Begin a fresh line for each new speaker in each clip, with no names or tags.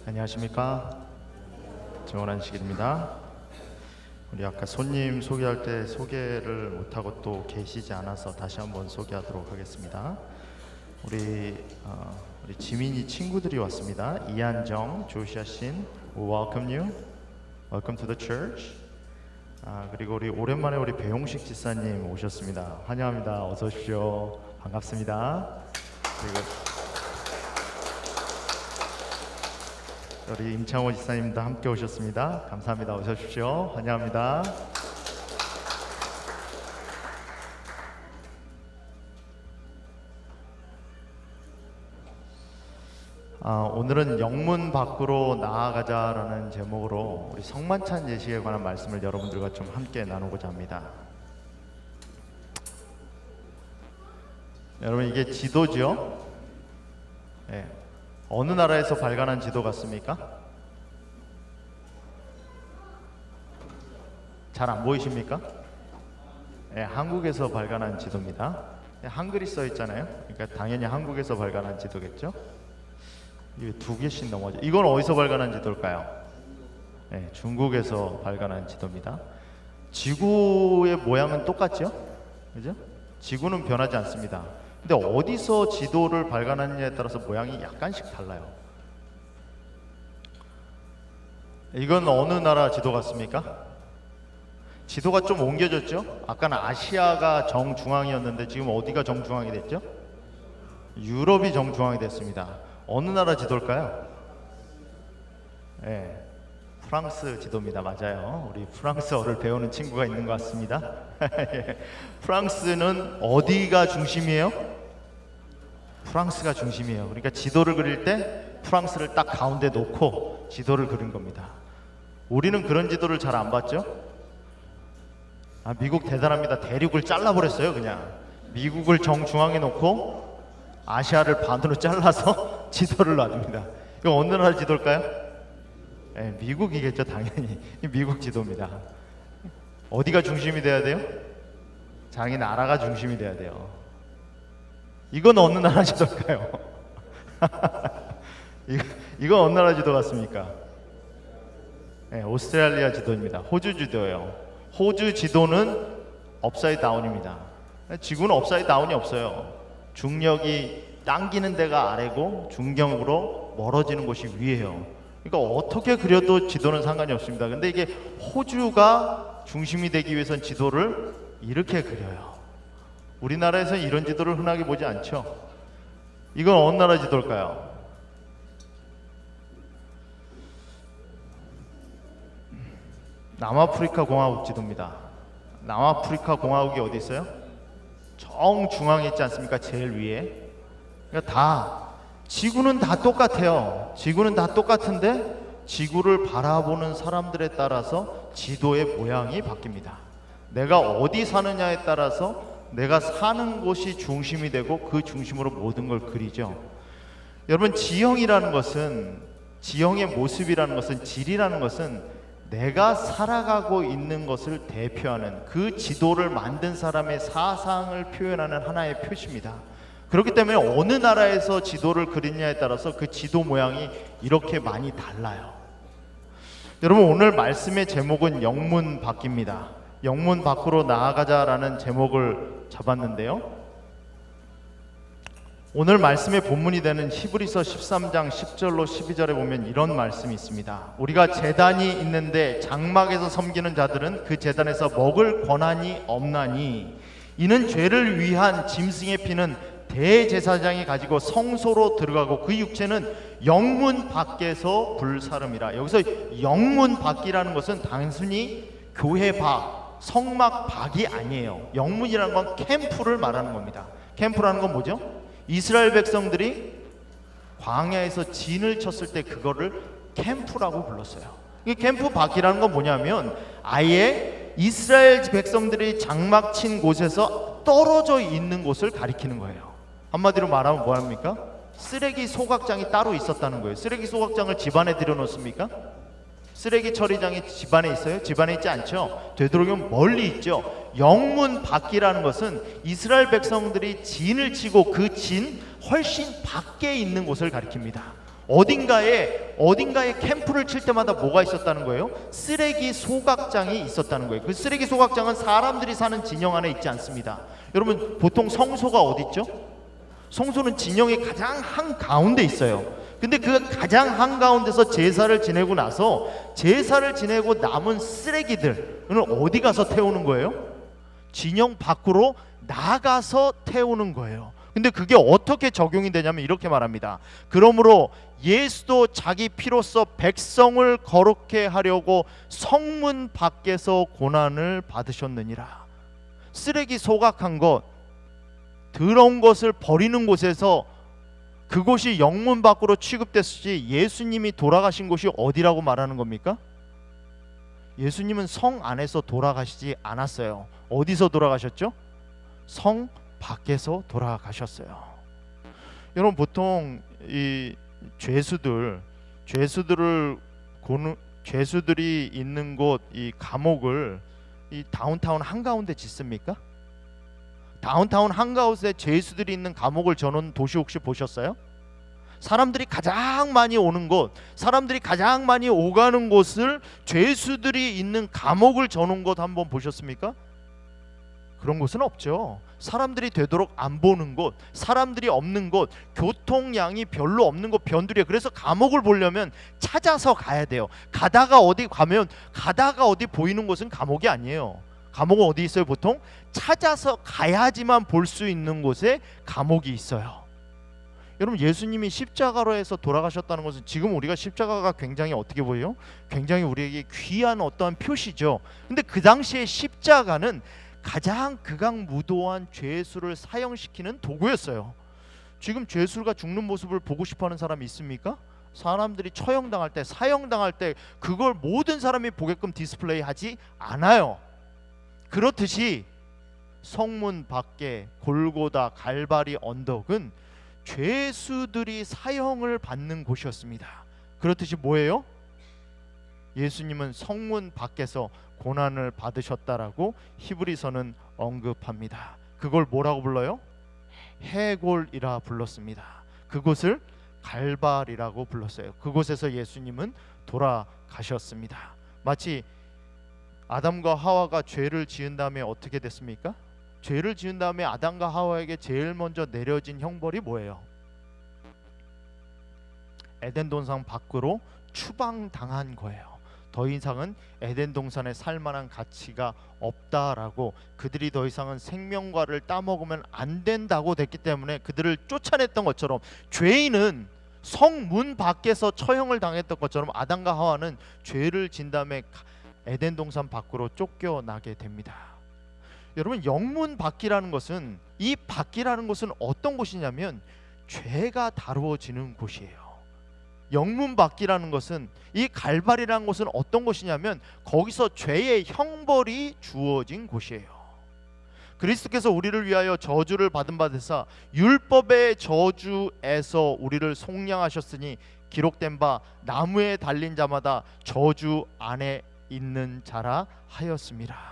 안녕하십니까. 정원한식입니다. 우리 아까 손님 소개할 때 소개를 못하고 또 계시지 않아서 다시 한번 소개하도록 하겠습니다. 우리 지민이 친구들이 왔습니다. 이한정, 조시아 신, welcome you, welcome to the church. 그리고 우리 오랜만에 우리 배용식 지사님 오셨습니다. 환영합니다. 어서 오십시오. 반갑습니다. 그리고 우리 임창호 지사님도 함께 오셨습니다. 감사합니다. 어서 오십시오. 환영합니다. 오늘은 영문 밖으로 나아가자라는 제목으로 우리 성만찬 예식에 관한 말씀을 여러분들과 좀 함께 나누고자 합니다. 여러분, 이게 지도죠? 네. 어느 나라에서 발간한 지도 같습니까? 잘 안 보이십니까? 네, 한국에서 발간한 지도입니다. 한글이 써 있잖아요. 그러니까 당연히 한국에서 발간한 지도겠죠? 이게 두 개씩 넘어져. 이건 어디서 발간한 지도일까요? 네, 중국에서 발간한 지도입니다. 지구의 모양은 똑같죠? 그죠? 지구는 변하지 않습니다. 근데 어디서 지도를 발간하느냐에 따라서 모양이 약간씩 달라요. 이건 어느 나라 지도 같습니까? 지도가 좀 옮겨졌죠? 아까는 아시아가 정중앙이었는데 지금 어디가 정중앙이 됐죠? 유럽이 정중앙이 됐습니다. 어느 나라 지도일까요? 네, 프랑스 지도입니다. 맞아요. 우리 프랑스어를 배우는 친구가 있는 것 같습니다. 프랑스는 어디가 중심이에요? 프랑스가 중심이에요. 그러니까 지도를 그릴 때 프랑스를 딱 가운데 놓고 지도를 그린 겁니다. 우리는 그런 지도를 잘 안 봤죠? 미국 대단합니다. 대륙을 잘라버렸어요. 그냥 미국을 정중앙에 놓고 아시아를 반으로 잘라서 지도를 놔둡니다. 이거 어느 나라 지도일까요? 네, 미국이겠죠. 당연히 미국 지도입니다. 어디가 중심이 돼야 돼요? 자기 나라가 중심이 돼야 돼요. 이건 어느 나라 지도일까요? 이건 어느 나라 지도 같습니까? 네, 오스트레일리아 지도입니다. 호주 지도예요. 호주 지도는 업사이드 다운입니다. 지구는 업사이드 다운이 없어요. 중력이 당기는 데가 아래고 중력으로 멀어지는 곳이 위에요. 그러니까 어떻게 그려도 지도는 상관이 없습니다. 근데 이게 호주가 중심이 되기 위해서는 지도를 이렇게 그려요. 우리나라에서는 이런 지도를 흔하게 보지 않죠. 이건 어느 나라 지도일까요? 남아프리카 공화국 지도입니다. 남아프리카 공화국이 어디 있어요? 정중앙에 있지 않습니까? 제일 위에. 그러니까 지구는 다 똑같아요. 지구는 다 똑같은데 지구를 바라보는 사람들에 따라서 지도의 모양이 바뀝니다. 내가 어디 사느냐에 따라서 내가 사는 곳이 중심이 되고 그 중심으로 모든 걸 그리죠. 여러분, 지형이라는 것은, 지형의 모습이라는 것은, 질이라는 것은 내가 살아가고 있는 것을 대표하는, 그 지도를 만든 사람의 사상을 표현하는 하나의 표시입니다. 그렇기 때문에 어느 나라에서 지도를 그리냐에 따라서 그 지도 모양이 이렇게 많이 달라요. 여러분, 오늘 말씀의 제목은 영문 밖입니다. 영문 밖으로 나아가자라는 제목을 잡았는데요, 오늘 말씀의 본문이 되는 히브리서 13장 10절로 12절에 보면 이런 말씀이 있습니다. 우리가 제단이 있는데 장막에서 섬기는 자들은 그 제단에서 먹을 권한이 없나니 이는 죄를 위한 짐승의 피는 대제사장이 가지고 성소로 들어가고 그 육체는 영문 밖에서 불사름이라. 여기서 영문 밖이라는 것은 단순히 교회 밖, 성막 밖이 아니에요. 영문이라는 건 캠프를 말하는 겁니다. 캠프라는 건 뭐죠? 이스라엘 백성들이 광야에서 진을 쳤을 때 그거를 캠프라고 불렀어요. 이 캠프 밖이라는 건 뭐냐면 아예 이스라엘 백성들이 장막 친 곳에서 떨어져 있는 곳을 가리키는 거예요. 한마디로 말하면 뭐합니까? 쓰레기 소각장이 따로 있었다는 거예요. 쓰레기 소각장을 집안에 들여놓습니까? 쓰레기 처리장이 집안에 있어요? 집안에 있지 않죠? 되도록이면 멀리 있죠. 영문 밖이라는 것은 이스라엘 백성들이 진을 치고 그 진 훨씬 밖에 있는 곳을 가리킵니다. 어딘가에 어딘가에 캠프를 칠 때마다 뭐가 있었다는 거예요? 쓰레기 소각장이 있었다는 거예요. 그 쓰레기 소각장은 사람들이 사는 진영 안에 있지 않습니다. 여러분, 보통 성소가 어디 있죠? 성소는 진영의 가장 한가운데 있어요. 근데 그 가장 한가운데서 제사를 지내고 나서 제사를 지내고 남은 쓰레기들은 어디 가서 태우는 거예요? 진영 밖으로 나가서 태우는 거예요. 근데 그게 어떻게 적용이 되냐면 이렇게 말합니다. 그러므로 예수도 자기 피로써 백성을 거룩해 하려고 성문 밖에서 고난을 받으셨느니라. 쓰레기 소각한 것, 더러운 것을 버리는 곳에서 그곳이 영문 밖으로 취급됐지 예수님이 돌아가신 곳이 어디라고 말하는 겁니까? 예수님은 성 안에서 돌아가시지 않았어요. 어디서 돌아가셨죠? 성 밖에서 돌아가셨어요. 여러분, 보통 이 죄수들이 있는 곳, 이 감옥을 이 다운타운 한가운데 짓습니까? 다운타운 한가운데 죄수들이 있는 감옥을 저는 도시 혹시 보셨어요? 사람들이 가장 많이 오는 곳, 사람들이 가장 많이 오가는 곳을 죄수들이 있는 감옥을 저놓은 곳 한번 보셨습니까? 그런 곳은 없죠. 사람들이 되도록 안 보는 곳, 사람들이 없는 곳, 교통량이 별로 없는 곳, 변두리에. 그래서 감옥을 보려면 찾아서 가야 돼요. 가다가 어디 보이는 곳은 감옥이 아니에요. 감옥은 어디 있어요? 보통 찾아서 가야지만 볼 수 있는 곳에 감옥이 있어요. 여러분, 예수님이 십자가로 해서 돌아가셨다는 것은 지금 우리가 십자가가 굉장히 어떻게 보여요? 굉장히 우리에게 귀한 어떠한 표시죠. 근데 그 당시에 십자가는 가장 극악무도한 죄수를 사형시키는 도구였어요. 지금 죄수가 죽는 모습을 보고 싶어하는 사람이 있습니까? 사람들이 처형당할 때, 사형당할 때 그걸 모든 사람이 보게끔 디스플레이 하지 않아요. 그렇듯이 성문 밖에 골고다 갈바리 언덕은 죄수들이 사형을 받는 곳이었습니다. 그렇듯이 뭐예요? 예수님은 성문 밖에서 고난을 받으셨다라고 히브리서는 언급합니다. 그걸 뭐라고 불러요? 해골이라 불렀습니다. 그곳을 갈발이라고 불렀어요. 그곳에서 예수님은 돌아가셨습니다. 마치 아담과 하와가 죄를 지은 다음에 어떻게 됐습니까? 죄를 지은 다음에 아담과 하와에게 제일 먼저 내려진 형벌이 뭐예요? 에덴 동산 밖으로 추방당한 거예요. 더 이상은 에덴 동산에 살 만한 가치가 없다라고, 그들이 더 이상은 생명과를 따먹으면 안 된다고 됐기 때문에 그들을 쫓아냈던 것처럼, 죄인은 성문 밖에서 처형을 당했던 것처럼 아담과 하와는 죄를 진 다음에 에덴 동산 밖으로 쫓겨나게 됩니다. 여러분, 영문 밖이라는 것은, 이 밖이라는 곳은 어떤 곳이냐면 죄가 다루어지는 곳이에요. 영문 밖이라는 것은, 이 갈발이라는 곳은 어떤 곳이냐면 거기서 죄의 형벌이 주어진 곳이에요. 그리스도께서 우리를 위하여 저주를 받은 바 되사 율법의 저주에서 우리를 속량하셨으니 기록된 바 나무에 달린 자마다 저주 안에 있는 자라 하였습니다.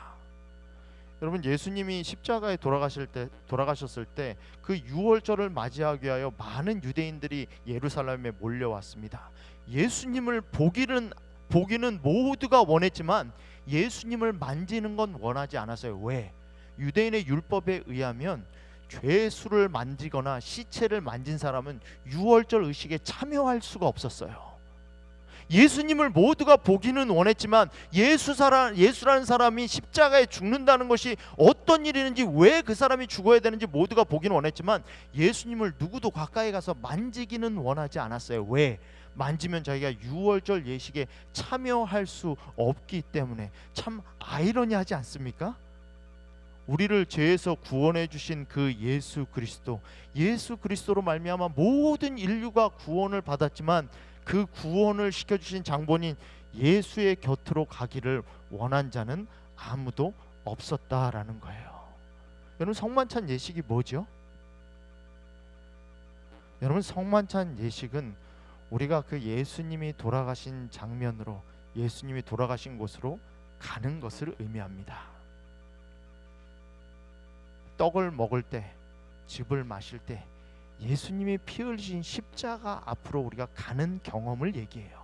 여러분, 예수님이 십자가에 돌아가셨을 때 그 유월절을 맞이하기 위하여 많은 유대인들이 예루살렘에 몰려왔습니다. 예수님을 보기는 모두가 원했지만 예수님을 만지는 건 원하지 않았어요. 왜? 유대인의 율법에 의하면 죄수를 만지거나 시체를 만진 사람은 유월절 의식에 참여할 수가 없었어요. 예수님을 모두가 보기는 원했지만 예수라는 사람이 십자가에 죽는다는 것이 어떤 일이는지, 왜 그 사람이 죽어야 되는지 모두가 보기는 원했지만 예수님을 누구도 가까이 가서 만지기는 원하지 않았어요. 왜? 만지면 자기가 유월절 예식에 참여할 수 없기 때문에. 참 아이러니하지 않습니까? 우리를 죄에서 구원해 주신 그 예수 그리스도로 말미암아 모든 인류가 구원을 받았지만 그 구원을 시켜주신 장본인 예수의 곁으로 가기를 원한 자는 아무도 없었다라는 거예요. 여러분, 성만찬 예식이 뭐죠? 여러분, 성만찬 예식은 우리가 그 예수님이 돌아가신 장면으로, 예수님이 돌아가신 곳으로 가는 것을 의미합니다. 떡을 먹을 때, 즙을 마실 때 예수님이 피 흘리신 십자가 앞으로 우리가 가는 경험을 얘기해요.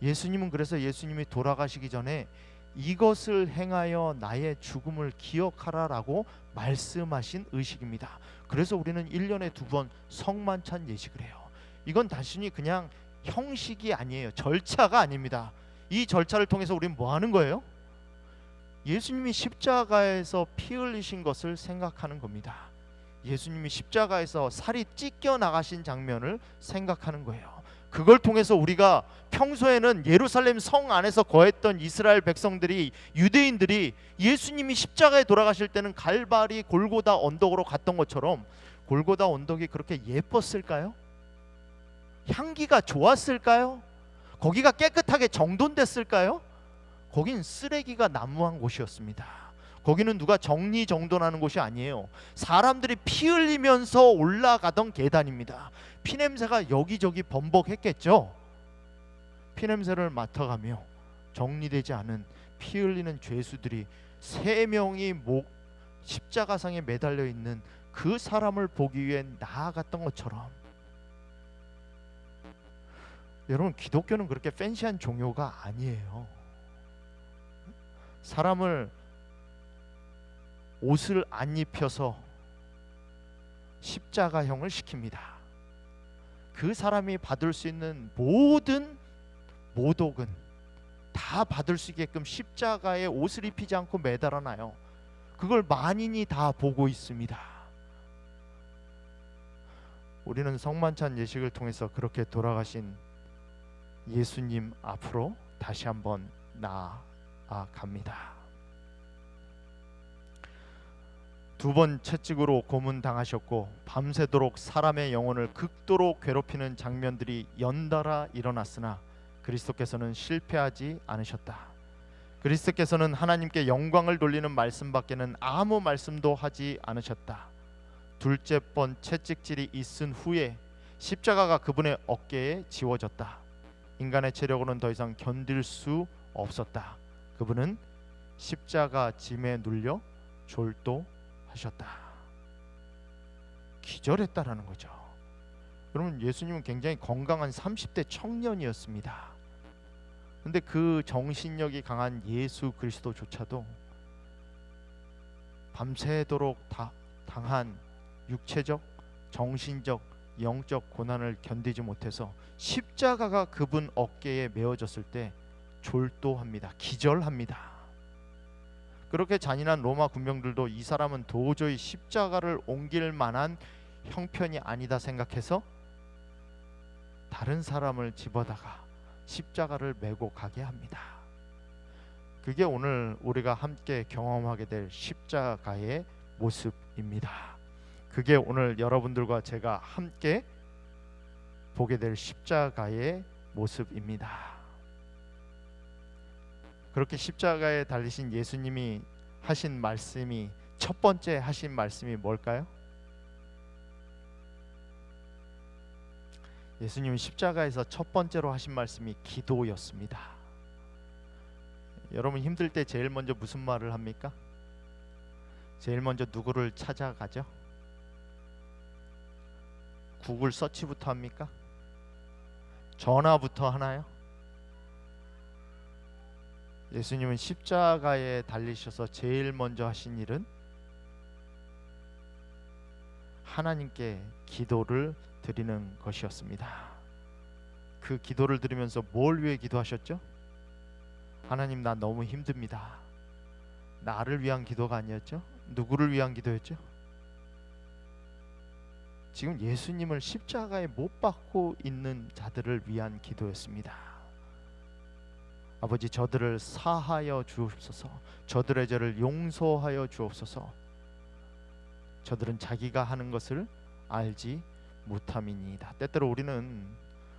예수님은 그래서 예수님이 돌아가시기 전에 이것을 행하여 나의 죽음을 기억하라라고 말씀하신 의식입니다. 그래서 우리는 1년에 2번 성만찬 예식을 해요. 이건 단순히 그냥 형식이 아니에요. 절차가 아닙니다. 이 절차를 통해서 우리는 뭐 하는 거예요? 예수님이 십자가에서 피 흘리신 것을 생각하는 겁니다. 예수님이 십자가에서 살이 찢겨 나가신 장면을 생각하는 거예요. 그걸 통해서 우리가 평소에는 예루살렘 성 안에서 거했던 이스라엘 백성들이, 유대인들이 예수님이 십자가에 돌아가실 때는 갈바리 골고다 언덕으로 갔던 것처럼 골고다 언덕이 그렇게 예뻤을까요? 향기가 좋았을까요? 거기가 깨끗하게 정돈됐을까요? 거긴 쓰레기가 난무한 곳이었습니다. 거기는 누가 정리정돈하는 곳이 아니에요. 사람들이 피 흘리면서 올라가던 계단입니다. 피냄새가 여기저기 범벅했겠죠. 피냄새를 맡아가며 정리되지 않은 피 흘리는 죄수들이 3명이 십자가상에 매달려 있는 그 사람을 보기 위해 나아갔던 것처럼, 여러분, 기독교는 그렇게 팬시한 종교가 아니에요. 사람을 옷을 안 입혀서 십자가형을 시킵니다. 그 사람이 받을 수 있는 모든 모독은 다 받을 수 있게끔 십자가에 옷을 입히지 않고 매달아놔요. 그걸 만인이 다 보고 있습니다. 우리는 성만찬 예식을 통해서 그렇게 돌아가신 예수님 앞으로 다시 한번 나아갑니다. 2번 채찍으로 고문당하셨고 밤새도록 사람의 영혼을 극도로 괴롭히는 장면들이 연달아 일어났으나 그리스도께서는 실패하지 않으셨다. 그리스도께서는 하나님께 영광을 돌리는 말씀밖에는 아무 말씀도 하지 않으셨다. 둘째 번 채찍질이 있은 후에 십자가가 그분의 어깨에 지워졌다. 인간의 체력으로는 더 이상 견딜 수 없었다. 그분은 십자가 짐에 눌려 졸도하셨다. 기절했다라는 거죠. 여러분, 예수님은 굉장히 건강한 30대 청년이었습니다. 근데 그 정신력이 강한 예수 그리스도조차도 밤새도록 당한 육체적, 정신적, 영적 고난을 견디지 못해서 십자가가 그분 어깨에 메어졌을 때 졸도합니다. 기절합니다. 그렇게 잔인한 로마 군병들도 이 사람은 도저히 십자가를 옮길 만한 형편이 아니다 생각해서 다른 사람을 집어다가 십자가를 메고 가게 합니다. 그게 오늘 우리가 함께 경험하게 될 십자가의 모습입니다. 그게 오늘 여러분들과 제가 함께 보게 될 십자가의 모습입니다. 그렇게 십자가에 달리신 예수님이 하신 말씀이, 첫 번째 하신 말씀이 뭘까요? 예수님은 십자가에서 첫 번째로 하신 말씀이 기도였습니다. 여러분, 힘들 때 제일 먼저 무슨 말을 합니까? 제일 먼저 누구를 찾아가죠? 구글 서치부터 합니까? 전화부터 하나요? 예수님은 십자가에 달리셔서 제일 먼저 하신 일은 하나님께 기도를 드리는 것이었습니다. 그 기도를 드리면서 뭘 위해 기도하셨죠? 하나님, 나 너무 힘듭니다. 나를 위한 기도가 아니었죠? 누구를 위한 기도였죠? 지금 예수님을 십자가에 못 박고 있는 자들을 위한 기도였습니다. 아버지, 저들을 사하여 주옵소서. 저들의 죄를 용서하여 주옵소서. 저들은 자기가 하는 것을 알지 못함이니이다. 때때로 우리는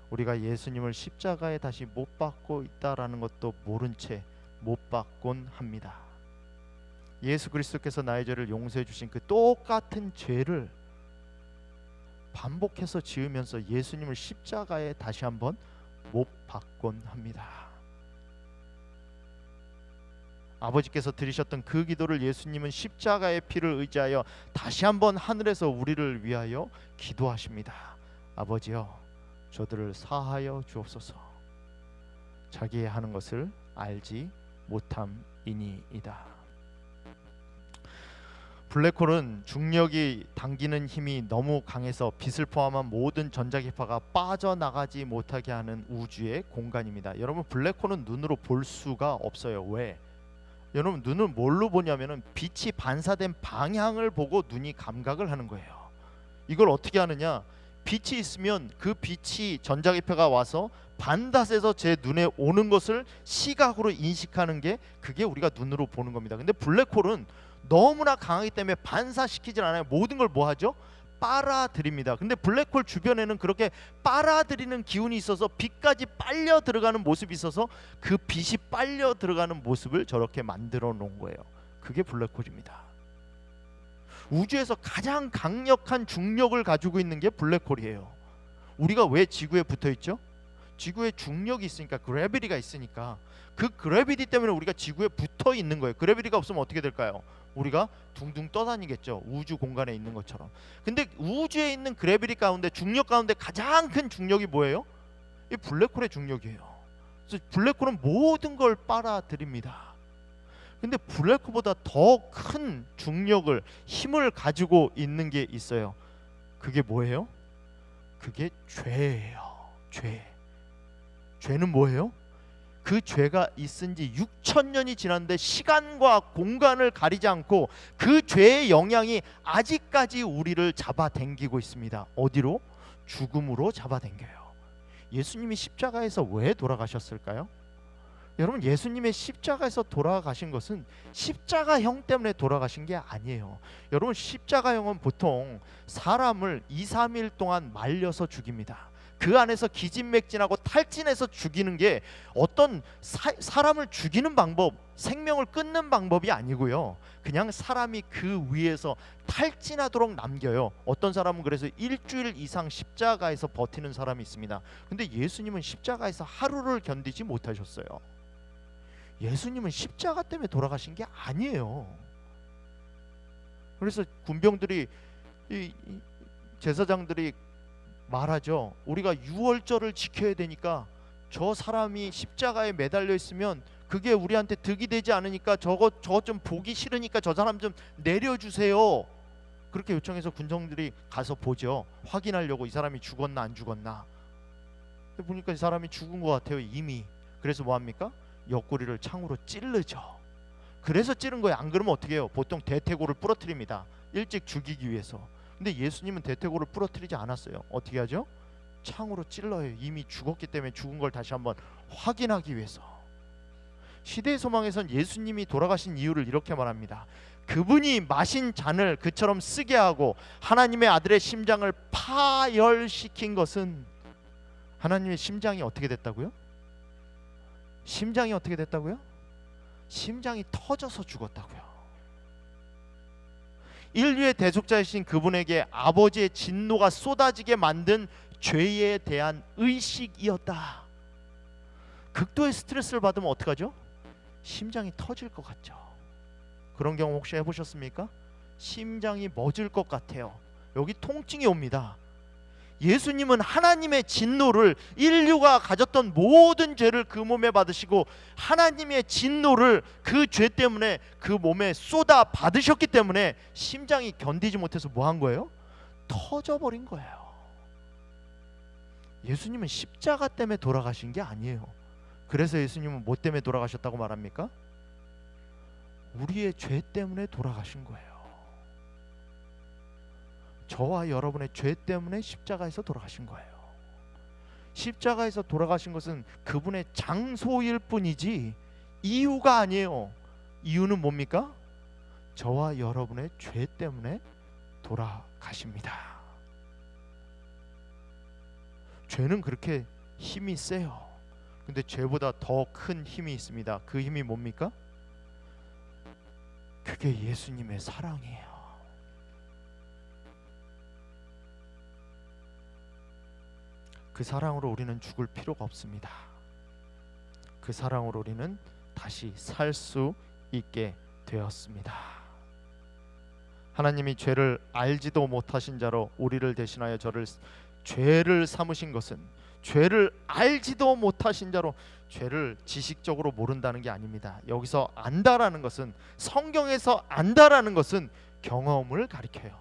우리가 예수님을 십자가에 다시 못 박고 있다라는 것도 모른 채 못 박곤 합니다. 예수 그리스도께서 나의 죄를 용서해 주신 그 똑같은 죄를 반복해서 지으면서 예수님을 십자가에 다시 한번 못 박곤 합니다. 아버지께서 들으셨던 그 기도를 예수님은 십자가의 피를 의지하여 다시 한번 하늘에서 우리를 위하여 기도하십니다. 아버지여, 저들을 사하여 주옵소서. 자기의 하는 것을 알지 못함이니이다. 블랙홀은 중력이 당기는 힘이 너무 강해서 빛을 포함한 모든 전자기파가 빠져나가지 못하게 하는 우주의 공간입니다. 여러분, 블랙홀은 눈으로 볼 수가 없어요. 왜? 여러분, 눈을 뭘로 보냐면은 빛이 반사된 방향을 보고 눈이 감각을 하는 거예요. 이걸 어떻게 하느냐? 빛이 있으면 그 빛이 전자기파가 와서 반닷에서 제 눈에 오는 것을 시각으로 인식하는 게, 그게 우리가 눈으로 보는 겁니다. 근데 블랙홀은 너무나 강하기 때문에 반사시키질 않아요. 모든 걸 뭐 하죠? 빨아들입니다. 근데 블랙홀 주변에는 그렇게 빨아들이는 기운이 있어서 빛까지 빨려 들어가는 모습이 있어서 그 빛이 빨려 들어가는 모습을 저렇게 만들어 놓은 거예요. 그게 블랙홀입니다. 우주에서 가장 강력한 중력을 가지고 있는 게 블랙홀이에요. 우리가 왜 지구에 붙어 있죠? 지구에 중력이 있으니까, 그래비티가 있으니까. 그 그래비티 때문에 우리가 지구에 붙어 있는 거예요. 그래비티가 없으면 어떻게 될까요? 우리가 둥둥 떠다니겠죠. 우주 공간에 있는 것처럼. 근데 우주에 있는 그래비티 가운데, 중력 가운데 가장 큰 중력이 뭐예요? 이 블랙홀의 중력이에요. 그래서 블랙홀은 모든 걸 빨아들입니다. 근데 블랙홀보다 더 큰 중력을, 힘을 가지고 있는 게 있어요. 그게 뭐예요? 그게 죄예요. 죄. 죄는 뭐예요? 그 죄가 있은 지 6,000년이 지났는데 시간과 공간을 가리지 않고 그 죄의 영향이 아직까지 우리를 잡아당기고 있습니다. 어디로? 죽음으로 잡아당겨요. 예수님이 십자가에서 왜 돌아가셨을까요? 여러분, 예수님의 십자가에서 돌아가신 것은 십자가형 때문에 돌아가신 게 아니에요. 여러분, 십자가형은 보통 사람을 2-3일 동안 말려서 죽입니다. 그 안에서 기진맥진하고 탈진해서 죽이는 게 어떤 사람을 죽이는 방법, 생명을 끊는 방법이 아니고요. 그냥 사람이 그 위에서 탈진하도록 남겨요. 어떤 사람은 그래서 일주일 이상 십자가에서 버티는 사람이 있습니다. 근데 예수님은 십자가에서 하루를 견디지 못하셨어요. 예수님은 십자가 때문에 돌아가신 게 아니에요. 그래서 군병들이, 제사장들이 말하죠. 우리가 유월절을 지켜야 되니까 저 사람이 십자가에 매달려 있으면 그게 우리한테 득이 되지 않으니까 저거 좀 보기 싫으니까 저 사람 좀 내려주세요. 그렇게 요청해서 군정들이 가서 보죠. 확인하려고 이 사람이 죽었나 안 죽었나. 보니까 이 사람이 죽은 것 같아요, 이미. 그래서 뭐합니까? 옆구리를 창으로 찌르죠. 그래서 찌른 거예요. 안 그러면 어떻게 해요? 보통 대퇴골을 부러뜨립니다. 일찍 죽이기 위해서. 근데 예수님은 대퇴골을 부러뜨리지 않았어요. 어떻게 하죠? 창으로 찔러요. 이미 죽었기 때문에 죽은 걸 다시 한번 확인하기 위해서. 시대의 소망에선 예수님이 돌아가신 이유를 이렇게 말합니다. 그분이 마신 잔을 그처럼 쓰게 하고 하나님의 아들의 심장을 파열시킨 것은, 하나님의 심장이 어떻게 됐다고요? 심장이 어떻게 됐다고요? 심장이 터져서 죽었다고요. 인류의 대속자이신 그분에게 아버지의 진노가 쏟아지게 만든 죄에 대한 의식이었다. 극도의 스트레스를 받으면 어떡하죠? 심장이 터질 것 같죠. 그런 경험 혹시 해보셨습니까? 심장이 멎을 것 같아요. 여기 통증이 옵니다. 예수님은 하나님의 진노를, 인류가 가졌던 모든 죄를 그 몸에 받으시고 하나님의 진노를 그 죄 때문에 그 몸에 쏟아 받으셨기 때문에 심장이 견디지 못해서 뭐 한 거예요? 터져버린 거예요. 예수님은 십자가 때문에 돌아가신 게 아니에요. 그래서 예수님은 뭐 때문에 돌아가셨다고 말합니까? 우리의 죄 때문에 돌아가신 거예요. 저와 여러분의 죄 때문에 십자가에서 돌아가신 거예요. 십자가에서 돌아가신 것은 그분의 장소일 뿐이지 이유가 아니에요. 이유는 뭡니까? 저와 여러분의 죄 때문에 돌아가십니다. 죄는 그렇게 힘이 세요. 근데 죄보다 더 큰 힘이 있습니다. 그 힘이 뭡니까? 그게 예수님의 사랑이에요. 그 사랑으로 우리는 죽을 필요가 없습니다. 그 사랑으로 우리는 다시 살 수 있게 되었습니다. 하나님이 죄를 알지도 못하신 자로 우리를 대신하여 저를 죄를 삼으신 것은, 죄를 알지도 못하신 자로, 죄를 지식적으로 모른다는 게 아닙니다. 여기서 안다라는 것은, 성경에서 안다라는 것은 경험을 가리켜요.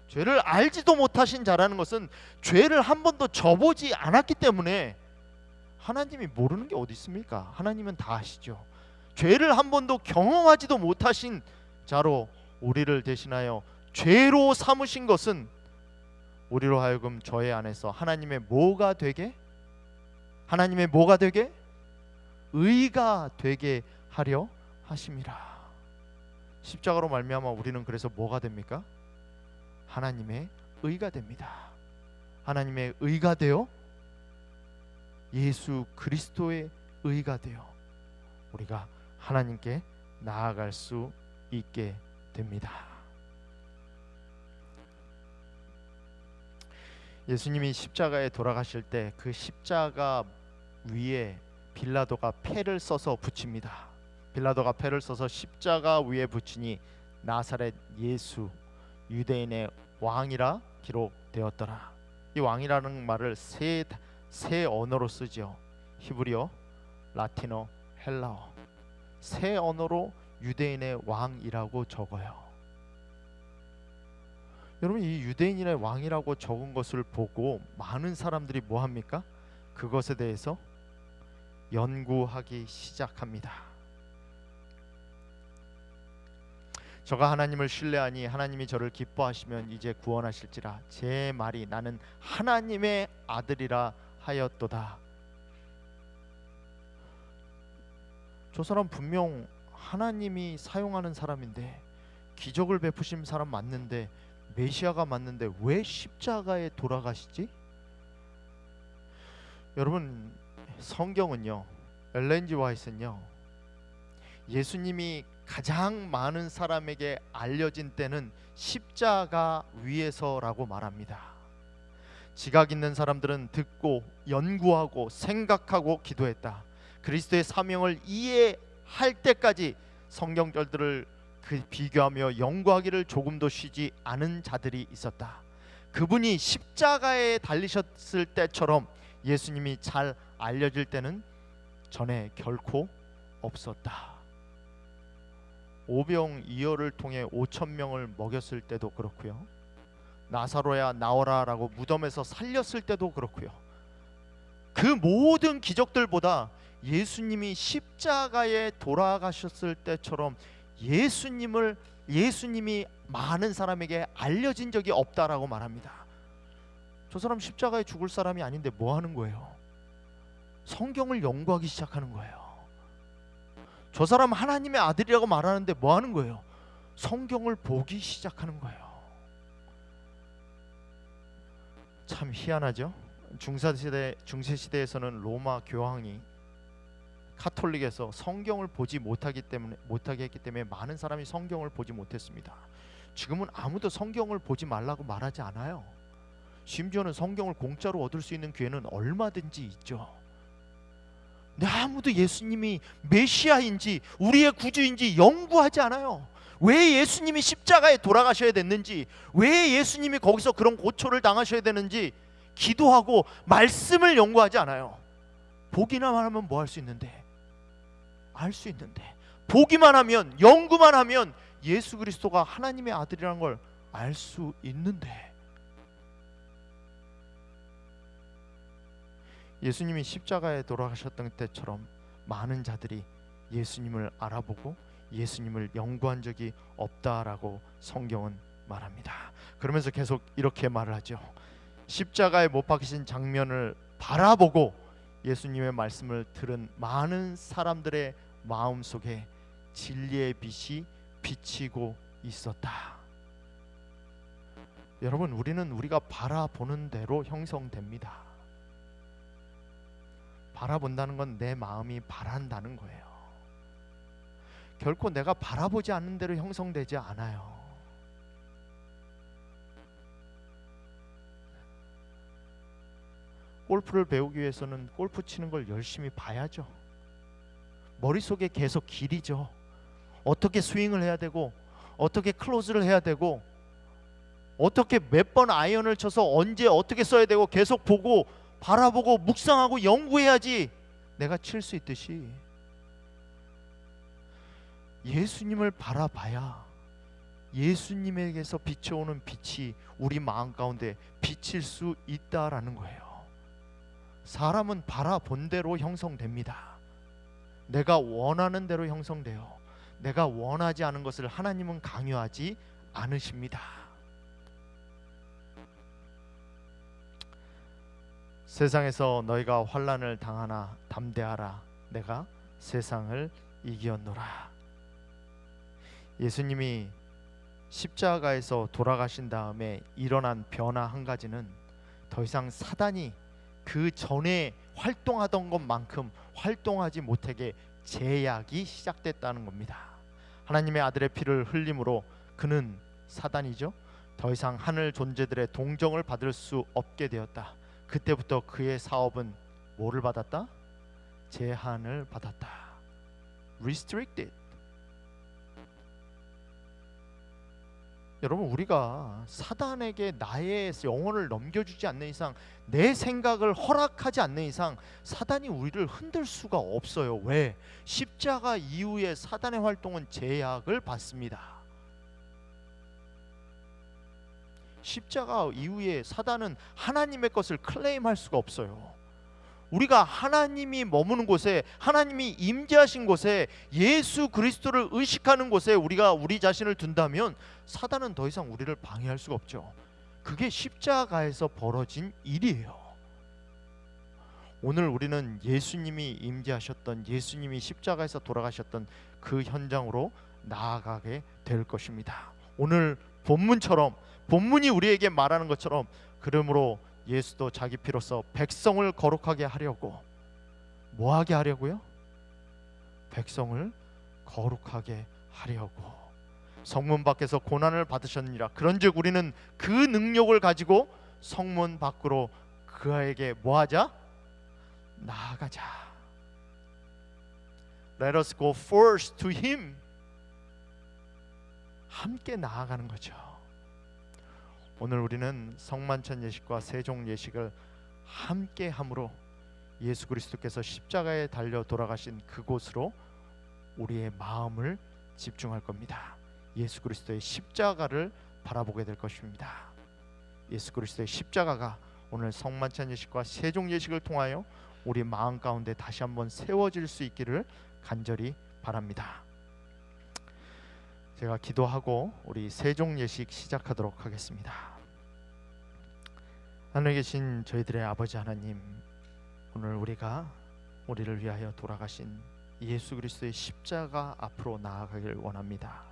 죄를 알지도 못하신 자라는 것은 죄를 한 번도 져보지 않았기 때문에, 하나님이 모르는 게 어디 있습니까? 하나님은 다 아시죠. 죄를 한 번도 경험하지도 못하신 자로 우리를 대신하여 죄로 삼으신 것은, 우리로 하여금 저의 안에서 하나님의 뭐가 되게? 하나님의 뭐가 되게? 의가 되게 하려 하심이라. 십자가로 말미암아 우리는 그래서 뭐가 됩니까? 하나님의 의가 됩니다. 하나님의 의가 되어, 예수 그리스도의 의가 되어 우리가 하나님께 나아갈 수 있게 됩니다. 예수님이 십자가에 돌아가실 때 그 십자가 위에 빌라도가 패를 써서 붙입니다. 빌라도가 패를 써서 십자가 위에 붙이니 나사렛 예수 유대인의 왕이라 기록되었더라. 이 왕이라는 말을 세 언어로 쓰죠. 히브리어, 라틴어, 헬라어. 세 언어로 유대인의 왕이라고 적어요. 여러분, 이 유대인의 왕이라고 적은 것을 보고 많은 사람들이 뭐 합니까? 그것에 대해서 연구하기 시작합니다. 저가 하나님을 신뢰하니 하나님이 저를 기뻐하시면 이제 구원하실지라. 제 말이 나는 하나님의 아들이라 하였도다. 저 사람 분명 하나님이 사용하는 사람인데, 기적을 베푸신 사람 맞는데, 메시아가 맞는데 왜 십자가에 돌아가시지? 여러분, 성경은요, 엘렌 G 화이트는요, 예수님이 가장 많은 사람에게 알려진 때는 십자가 위에서라고 말합니다. 지각 있는 사람들은 듣고 연구하고 생각하고 기도했다. 그리스도의 사명을 이해할 때까지 성경절들을 비교하며 연구하기를 조금도 쉬지 않은 자들이 있었다. 그분이 십자가에 달리셨을 때처럼 예수님이 잘 알려질 때는 전에 결코 없었다. 오병이어를 통해 5,000명을 먹였을 때도 그렇고요, 나사로야 나오라 라고 무덤에서 살렸을 때도 그렇고요, 그 모든 기적들보다 예수님이 십자가에 돌아가셨을 때처럼 예수님이 많은 사람에게 알려진 적이 없다라고 말합니다. 저 사람 십자가에 죽을 사람이 아닌데 뭐 하는 거예요? 성경을 연구하기 시작하는 거예요. 저 사람 하나님의 아들이라고 말하는데 뭐 하는 거예요? 성경을 보기 시작하는 거예요. 참 희한하죠? 중세시대에서는 로마 교황이 카톨릭에서 성경을 보지 못하게 했기 때문에 많은 사람이 성경을 보지 못했습니다. 지금은 아무도 성경을 보지 말라고 말하지 않아요. 심지어는 성경을 공짜로 얻을 수 있는 기회는 얼마든지 있죠. 근데 아무도 예수님이 메시아인지 우리의 구주인지 연구하지 않아요. 왜 예수님이 십자가에 돌아가셔야 됐는지, 왜 예수님이 거기서 그런 고초를 당하셔야 되는지 기도하고 말씀을 연구하지 않아요. 보기만 하면 뭐 할 수 있는데, 알 수 있는데, 보기만 하면, 연구만 하면 예수 그리스도가 하나님의 아들이라는 걸 알 수 있는데, 예수님이 십자가에 돌아가셨던 때처럼 많은 자들이 예수님을 알아보고 예수님을 연구한 적이 없다라고 성경은 말합니다. 그러면서 계속 이렇게 말을 하죠. 십자가에 못 박히신 장면을 바라보고 예수님의 말씀을 들은 많은 사람들의 마음속에 진리의 빛이 비치고 있었다. 여러분, 우리는 우리가 바라보는 대로 형성됩니다. 바라본다는 건 내 마음이 바란다는 거예요. 결코 내가 바라보지 않는 대로 형성되지 않아요. 골프를 배우기 위해서는 골프 치는 걸 열심히 봐야죠. 머릿속에 계속 길이죠. 어떻게 스윙을 해야 되고 어떻게 클로즈를 해야 되고 어떻게 몇 번 아이언을 쳐서 언제 어떻게 써야 되고 계속 보고 바라보고 묵상하고 연구해야지 내가 칠 수 있듯이 예수님을 바라봐야 예수님에게서 비춰오는 빛이 우리 마음 가운데 비칠 수 있다라는 거예요. 사람은 바라본 대로 형성됩니다. 내가 원하는 대로 형성돼요. 내가 원하지 않은 것을 하나님은 강요하지 않으십니다. 세상에서 너희가 환난을 당하나 담대하라. 내가 세상을 이기었노라. 예수님이 십자가에서 돌아가신 다음에 일어난 변화 한 가지는 더 이상 사단이 그 전에 활동하던 것만큼 활동하지 못하게 제약이 시작됐다는 겁니다. 하나님의 아들의 피를 흘림으로 그는, 사단이죠, 더 이상 하늘 존재들의 동정을 받을 수 없게 되었다. 그때부터 그의 사업은 뭐를 받았다? 제한을 받았다. Restricted. 여러분, 우리가 사단에게 나의 영혼을 넘겨주지 않는 이상, 내 생각을 허락하지 않는 이상 사단이 우리를 흔들 수가 없어요. 왜? 십자가 이후에 사단의 활동은 제약을 받습니다. 십자가 이후에 사단은 하나님의 것을 클레임할 수가 없어요. 우리가 하나님이 머무는 곳에, 하나님이 임재하신 곳에, 예수 그리스도를 의식하는 곳에 우리가 우리 자신을 둔다면 사단은 더 이상 우리를 방해할 수가 없죠. 그게 십자가에서 벌어진 일이에요. 오늘 우리는 예수님이 임재하셨던, 예수님이 십자가에서 돌아가셨던 그 현장으로 나아가게 될 것입니다. 오늘 본문처럼, 본문이 우리에게 말하는 것처럼, 그러므로 예수도 자기 피로써 백성을 거룩하게 하려고, 뭐하게 하려고요? 백성을 거룩하게 하려고 성문 밖에서 고난을 받으셨느니라. 그런즉 우리는 그 능력을 가지고 성문 밖으로 그에게 뭐하자? 나아가자. Let us go first to Him. 함께 나아가는 거죠. 오늘 우리는 성만찬 예식과 세종 예식을 함께 함으로 예수 그리스도께서 십자가에 달려 돌아가신 그곳으로 우리의 마음을 집중할 겁니다. 예수 그리스도의 십자가를 바라보게 될 것입니다. 예수 그리스도의 십자가가 오늘 성만찬 예식과 세종 예식을 통하여 우리 마음 가운데 다시 한번 세워질 수 있기를 간절히 바랍니다. 제가 기도하고 우리 세종 예식 시작하도록 하겠습니다. 하늘에 계신 저희들의 아버지 하나님, 오늘 우리가 우리를 위하여 돌아가신 예수 그리스도의 십자가 앞으로 나아가길 원합니다.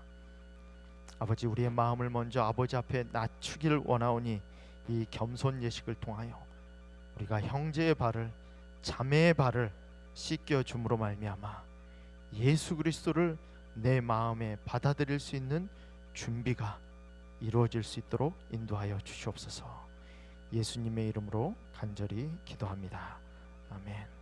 아버지, 우리의 마음을 먼저 아버지 앞에 낮추기를 원하오니 이 겸손 예식을 통하여 우리가 형제의 발을, 자매의 발을 씻겨 줌으로 말미암아 예수 그리스도를 내 마음에 받아들일 수 있는 준비가 이루어질 수 있도록 인도하여 주시옵소서. 예수님의 이름으로 간절히 기도합니다. 아멘.